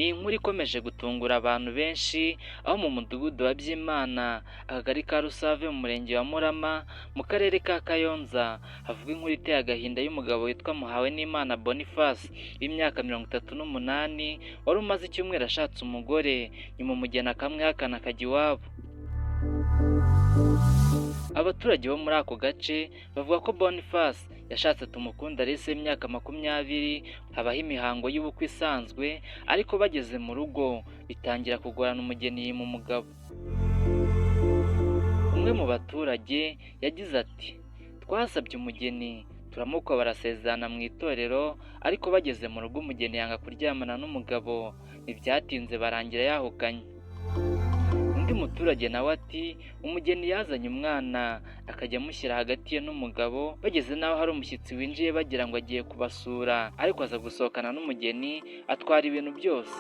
Ni inkuru ikomeje gutungura abantu benshi, aho mu mudugudu wa Byimana, akagari ka Rusave mu murenge wa Murama, mu karere ka Kayonza, havuga inkuru iteye agahinda y'umugabo witwa Muhawenimana Boniface w'imyaka 38, wari umaze icyumweru ashatse umugore, nyuma umugeni akamwihakana akajya iwabo. Abaturage bo muri ako gace bavuga ko Boniface yashatse Tumukunde Alice w'imyaka 20, habaho imihango y'ubukwe isanzwe, ariko bageze mu rugo bitangira kugorana umugeni yima umugabo. Umwe mu baturage yagize ati "Twasabye umugeni turamukwa barasezerana mu itorero, ariko bageze mu rugo umugeni yanga kuryamana n'umugabo, ntibyatinze barangira yahukanye." Undi muturage nawe ati "Umugeni yazanye umwana akajya amushyira hagati ye n'umugabo, bageze naho hari umushyitsi winjiye bagira ngo agiye kubasura, ariko aza gusohokana n'umugeni atwara ibintu byose."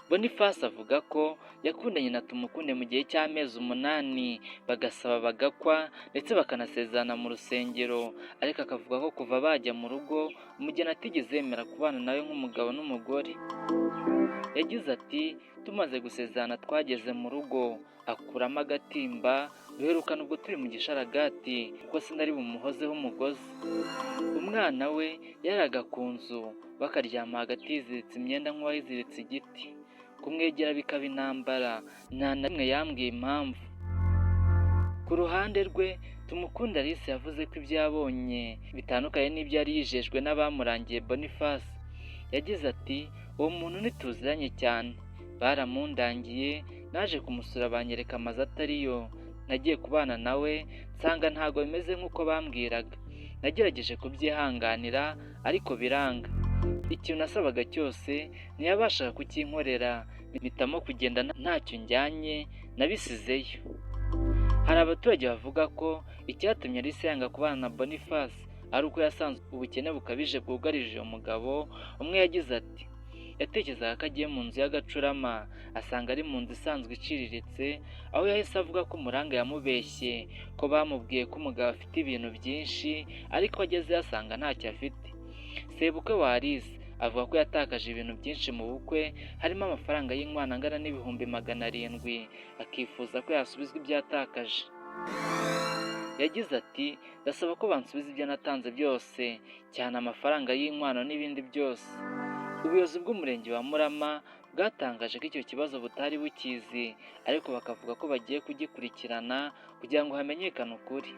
Boniface avuga ko yakundanye na Tumukunde mu gihe cy'amezi 8, bagasaba bagakwa ndetse bakanasezerana mu rusengero, ariko akavuga ko kuva bajya mu rugo umugeni atigeze yemera kubana nawe nk'umugabo n'umugore. Yagize ati "Tumaze gusezerana twageze mu rugo akuramo agatimba, duherukana ubwo turi mu gisharagati kuko sinari bumuhozeho umugozi. Umwana we yaraga ku nzu, bakaryama hagati yiziritse imyenda nk'uwayiziritse igiti. Kumwegera bikaba intambara, nta na rimwe yambwiye impamvu." Ku ruhande rwe, Tumukunde Alice yavuze ko ibyo yabonye bitandukanye n'ibyo yari yijejwe n'abamurangiye Boniface. Yagize ati "Uwo muntu ntituziranye cyane, baramundangiye, naje kumusura banyereka amazu atariyo, nagiye kubana nawe nsanga ntago bimeze nk'uko bambwiraga, nagerageje kubyihanganira ariko biranga. Ikintu nasabaga cyose ntiyabashaga kukinkorera, mpitamo kugenda ntacyo njyanye, nabisizeyo." Hari abaturage bavuga ko icyatumye Alice yanga kubana na Boniface ari uko yasanze ubukene bukabije bwugarije uyu mugabo. Umwe yagize ati "Yatekerezaga ko agiye mu nzu y'agacurama, asanga ari mu nzu isanzwe iciriritse, aho yahise avuga ko umuranga yamubeshye, ko bamubwiye ko umugabo afite ibintu byinshi, ariko ageze asanga ntacyo afite." Sebukwe wa Alice avuga ko yatakaje ibintu byinshi mu bukwe, harimo amafaranga y'inkwano angana n'ibihumbi 700, akifuza ko yasubizwa ibyo yatakaje. Yagize ati "Ndasaba ko bansubiza ibyo natanze byose, cyane amafaranga y'inkwano n'ibindi byose." Ubuyobozi bw'umurenge wa Murama bwatangaje ko icyo kibazo butari bukizi, ariko bakavuga ko bagiye kugikurikirana kugira ngo hamenyekane ukuri.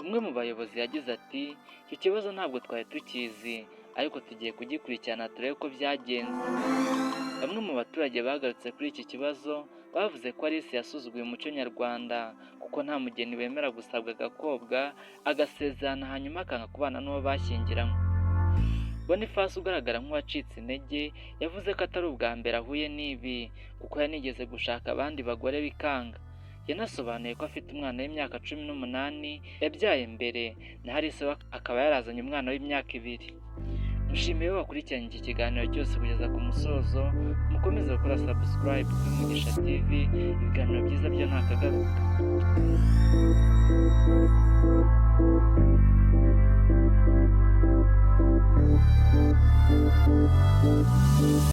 Umwe mu bayobozi yagize ati "Icyo kibazo ntabwo twari tukizi, ariko tugiye kugikurikirana turebe ko byagenze." Bamwe mu baturage bagarutse kuri iki kibazo bavuze ko Alice yasuzuguye umuco nyarwanda, kuko nta mugeni wemera gusabwa agakobwa agasezerana hanyuma akanga kubana n'uwo bashyingiranywe. Boniface ugaragara nk'uwacitse intege yavuze ko atari ubwa mbere ahuye n'ibi, kuko yanigeze gushaka abandi bagore bikanga. Yanasobanuye ko afite umwana w'imyaka 18 yabyaye mbere, na Alice we akaba yarazanye umwana w'imyaka 2. Mushimiye wakurikiranye iki kiganiro cyose kugeza ku musozo. Mukomeze gukora subscribe kuri Mugisha TV, ibiganiro byiza byo ntakagaruka.